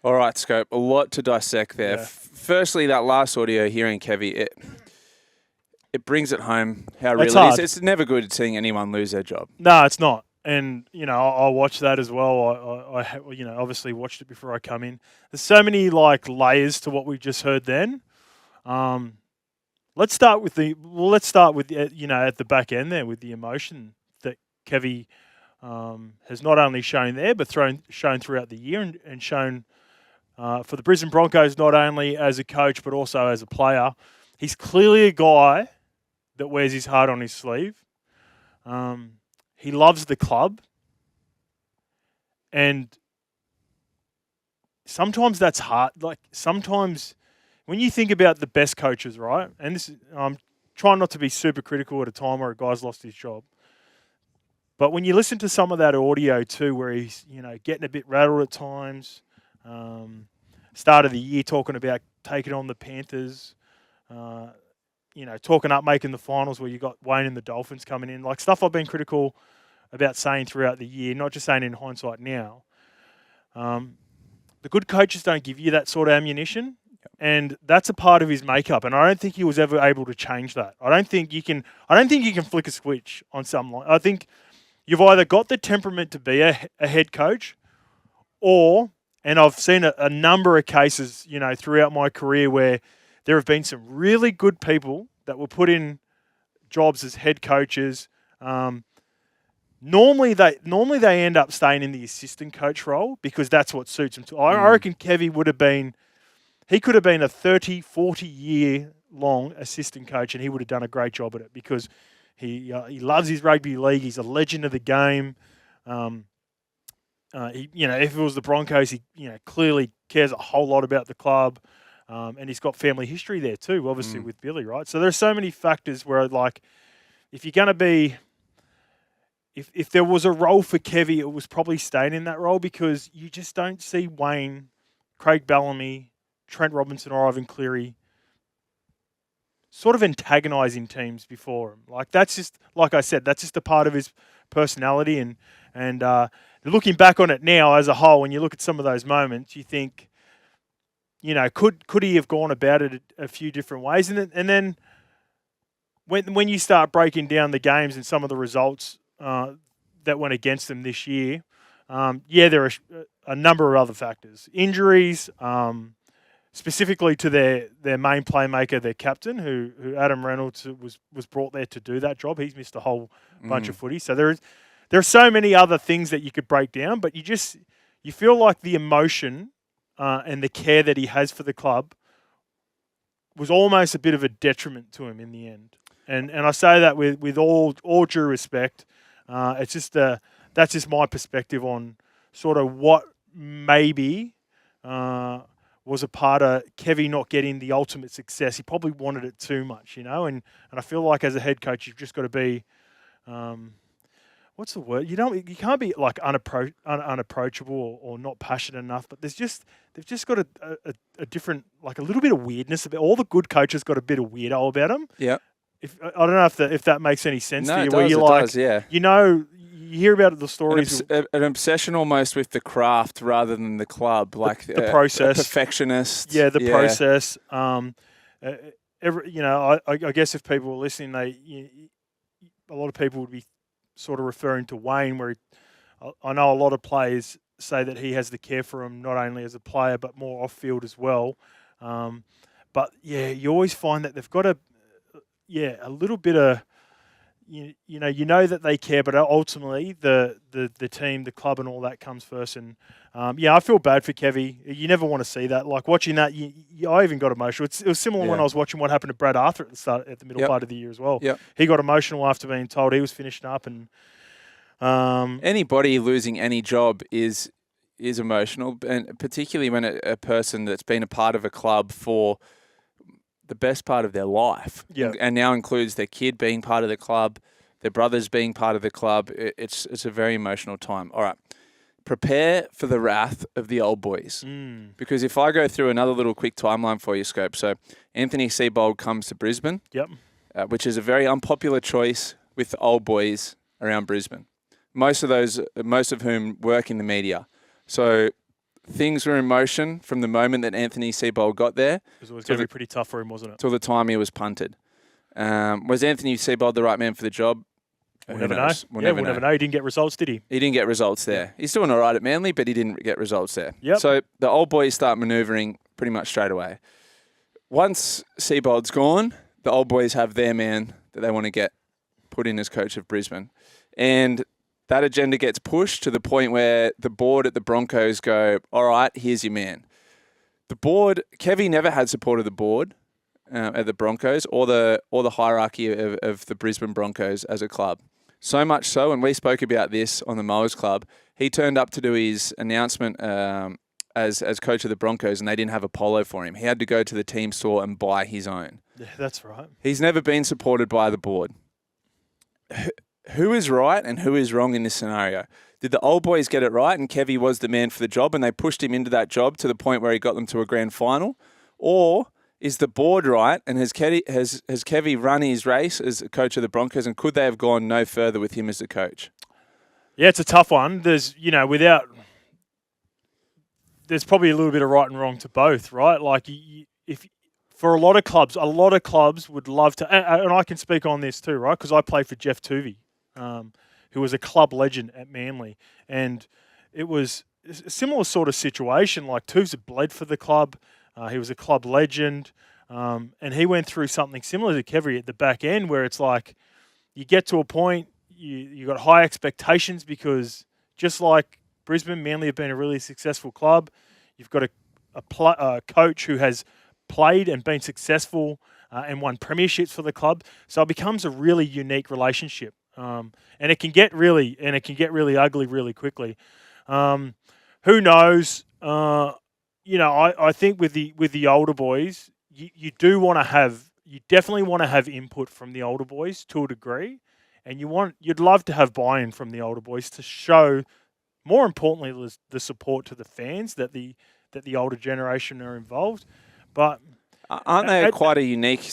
All right, Scope. A lot to dissect there. Yeah. Firstly, that last audio hearing Kevy, it brings it home how It's real it is. hard. It's never good seeing anyone lose their job. No, it's not. And, I watched that as well. I obviously watched it before I come in. There's so many, layers to what we just heard then. Let's start with at the back end there with the emotion that Kevy has not only shown there, but shown throughout the year and shown for the Brisbane Broncos, not only as a coach, but also as a player. He's clearly a guy that wears his heart on his sleeve. He loves the club. And sometimes that's hard. Sometimes when you think about the best coaches, right? And I'm trying not to be super critical at a time where a guy's lost his job. But when you listen to some of that audio too, where he's, getting a bit rattled at times, start of the year talking about taking on the Panthers, talking up making the finals where you got Wayne and the Dolphins coming in, stuff I've been critical about saying throughout the year, not just saying in hindsight now. The good coaches don't give you that sort of ammunition, and that's a part of his makeup. And I don't think he was ever able to change that. I don't think you can flick a switch on something. I think you've either got the temperament to be a head coach, and I've seen a number of cases, throughout my career where there have been some really good people that were put in jobs as head coaches. Normally they end up staying in the assistant coach role because that's what suits them. I reckon Kevy could have been a 30, 40 year long assistant coach, and he would have done a great job at it because he loves his rugby league. He's a legend of the game. If it was the Broncos, he clearly cares a whole lot about the club, and he's got family history there too, obviously with Billy, right? So there's so many factors where if you're going to be. If there was a role for Kevy, it was probably staying in that role because you just don't see Wayne, Craig Bellamy, Trent Robinson or Ivan Cleary sort of antagonising teams before him. That's just, like I said, that's just a part of his personality. And looking back on it now as a whole, when you look at some of those moments, you think, could he have gone about it a few different ways? And then when you start breaking down the games and some of the results that went against them this year, there are a number of other factors. Injuries, specifically to their main playmaker, their captain, who Adam Reynolds was brought there to do that job. He's missed a whole bunch of footy. So there are so many other things that you could break down, but you feel like the emotion and the care that he has for the club was almost a bit of a detriment to him in the end. And I say that with all due respect. It's just that's just my perspective on sort of what maybe was a part of Kevy not getting the ultimate success. He probably wanted it too much, and I feel like as a head coach, you've just got to be, what's the word? You can't be unapproachable or not passionate enough. But they've just got a different, a little bit of weirdness about. All the good coaches got a bit of weirdo about them. Yeah. I don't know if that makes any sense to you. No, it does, yeah. You hear about the stories. An obsession almost with the craft rather than the club, the process. A perfectionist. Yeah, the process. I guess if people were listening, a lot of people would be sort of referring to Wayne, where I know a lot of players say that he has the care for him, not only as a player, but more off-field as well. But you always find that they've got a little bit of, that they care, but ultimately the team, the club, and all that comes first. And I feel bad for Kevy. You never want to see that. Watching that, I even got emotional. It was similar when I was watching what happened to Brad Arthur at the middle part of the year as well. Yep. He got emotional after being told he was finishing up, and anybody losing any job is emotional, and particularly when a person that's been a part of a club for the best part of their life, and now includes their kid being part of the club, their brothers being part of the club. It's a very emotional time. All right, prepare for the wrath of the old boys, because if I go through another little quick timeline for you, Scope. So Anthony Seibold comes to Brisbane, which is a very unpopular choice with the old boys around Brisbane. Most of whom work in the media. So things were in motion from the moment that Anthony Seibold got there. It was always going to be pretty tough for him, wasn't it? Till the time he was punted. Was Anthony Seibold the right man for the job? We'll never know. We'll never know. He didn't get results, did he? He didn't get results there. He's doing all right at Manly, but he didn't get results there. Yep. So the old boys start manoeuvring pretty much straight away. Once Seibold's gone, the old boys have their man that they want to get put in as coach of Brisbane. And that agenda gets pushed to the point where the board at the Broncos go, all right, here's your man. The board, Kevy never had support of the board at the Broncos or the hierarchy of the Brisbane Broncos as a club. So much so, and we spoke about this on the Mowers Club, he turned up to do his announcement as coach of the Broncos, and they didn't have a polo for him. He had to go to the team store and buy his own. Yeah, that's right. He's never been supported by the board. Who is right and who is wrong in this scenario? Did the old boys get it right and Kevy was the man for the job and they pushed him into that job to the point where he got them to a grand final? Or is the board right and has Kevy run his race as a coach of the Broncos and could they have gone no further with him as the coach? Yeah, it's a tough one. There's probably a little bit of right and wrong to both, right? Like if for a lot of clubs would love to, and I can speak on this too, right? Because I played for Jeff Tuvey, who was a club legend at Manly, and it was a similar sort of situation. Like Tuvey's bled for the club. He was a club legend, and he went through something similar to Kevy at the back end, where it's like you get to a point, you got high expectations because just like Brisbane, Manly have been a really successful club. You've got a coach who has played and been successful and won premierships for the club, so it becomes a really unique relationship, and it can get really ugly really quickly. Who knows? I think with the older boys, you definitely want to have input from the older boys to a degree, and you'd love to have buy-in from the older boys to show, more importantly, the support to the fans that the older generation are involved. But aren't they quite a unique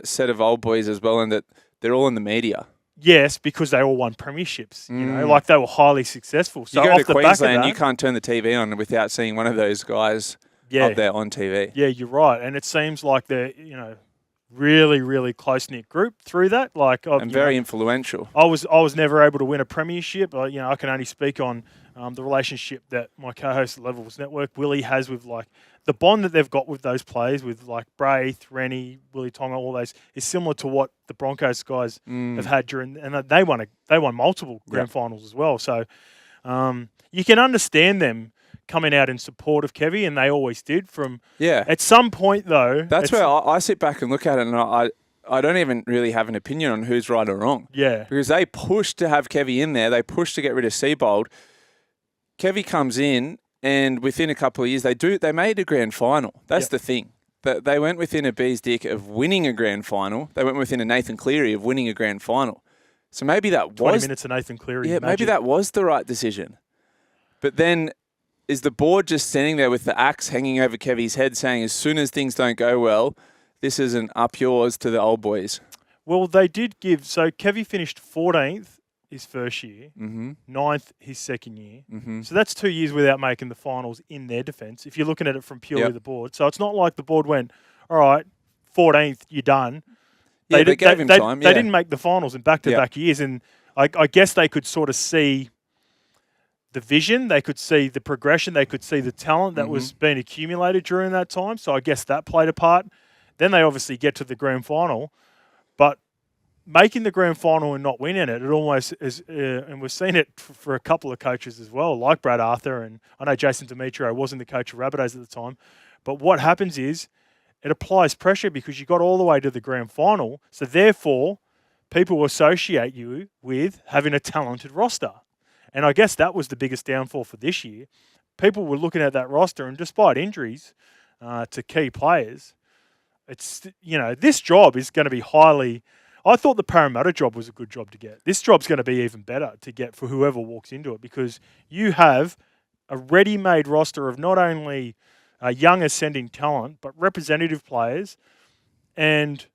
set of old boys as well, in that they're all in the media? Yes, because they all won premierships. Like they were highly successul. So you go off to the Queensland, back of that, you can't turn the TV on without seeing one of those guys up there on TV. Yeah, you're right, and it seems like they're really, really close knit group through that. And very influential. I was never able to win a premiership. I can only speak on the relationship that my co-host at Levels Network, Willie, has with the bond that they've got with those players, with Braith, Rennie, Willie Tonga, all those, is similar to what the Broncos guys have had and they won multiple grand finals as well. So you can understand them coming out in support of Kevy, and they always did. At some point though, that's where I sit back and look at it, and I don't even really have an opinion on who's right or wrong. Yeah, because they pushed to have Kevy in there, they pushed to get rid of Seibold. Kevy comes in, and within a couple of years, they made a grand final. That's the thing. They went within a bee's dick of winning a grand final. They went within a Nathan Cleary of winning a grand final. So maybe that was 20 minutes of Nathan Cleary. Yeah, maybe that was the right decision. But then, is the board just standing there with the axe hanging over Kevy's head, saying, as soon as things don't go well, this is an up yours to the old boys? Well, they did give. So Kevy finished 14th his first year, 9th his second year. So that's 2 years without making the finals in their defence, if you're looking at it from purely the board. So it's not like the board went, all right, 14th, you're done. They gave him time. They didn't make the finals in back-to-back years, and I guess they could sort of see the vision, they could see the progression, they could see the talent that was being accumulated during that time. So I guess that played a part. Then they obviously get to the grand final, but making the grand final and not winning it almost is, and we've seen it for a couple of coaches as well, like Brad Arthur, and I know Jason Demetrio wasn't the coach of Rabbitohs at the time, but what happens is it applies pressure because you got all the way to the grand final, so therefore people associate you with having a talented roster. And I guess that was the biggest downfall for this year. People were looking at that roster, and despite injuries to key players, it's this job is going to be highly. I thought the Parramatta job was a good job to get. This job's going to be even better to get for whoever walks into it, because you have a ready-made roster of not only young ascending talent but representative players, and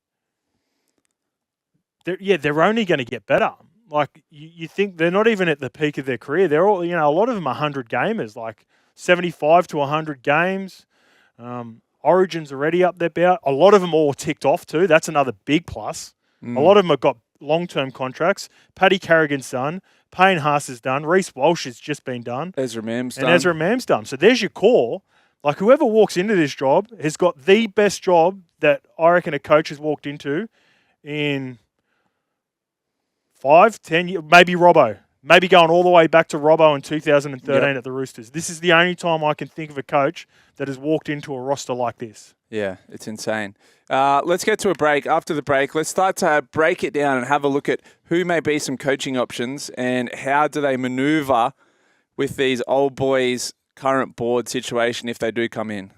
they're only going to get better. Like you think they're not even at the peak of their career. They're all, a lot of them are 100 gamers. Like 75 to 100 games. Origin's already up their bout. A lot of them all ticked off too. That's another big plus. A lot of them have got long-term contracts. Paddy Carrigan's done. Payne Haas is done. Reece Walsh has just been done. Ezra Mam's and done. Ezra Mam's done. So there's your core. Like, whoever walks into this job has got the best job that I reckon a coach has walked into in 5, 10 years. Maybe Robbo. Maybe going all the way back to Robbo in 2013 at the Roosters. This is the only time I can think of a coach that has walked into a roster like this. Yeah, it's insane. Let's get to a break. After the break, let's start to break it down and have a look at who may be some coaching options and how do they maneuver with these old boys' current board situation if they do come in.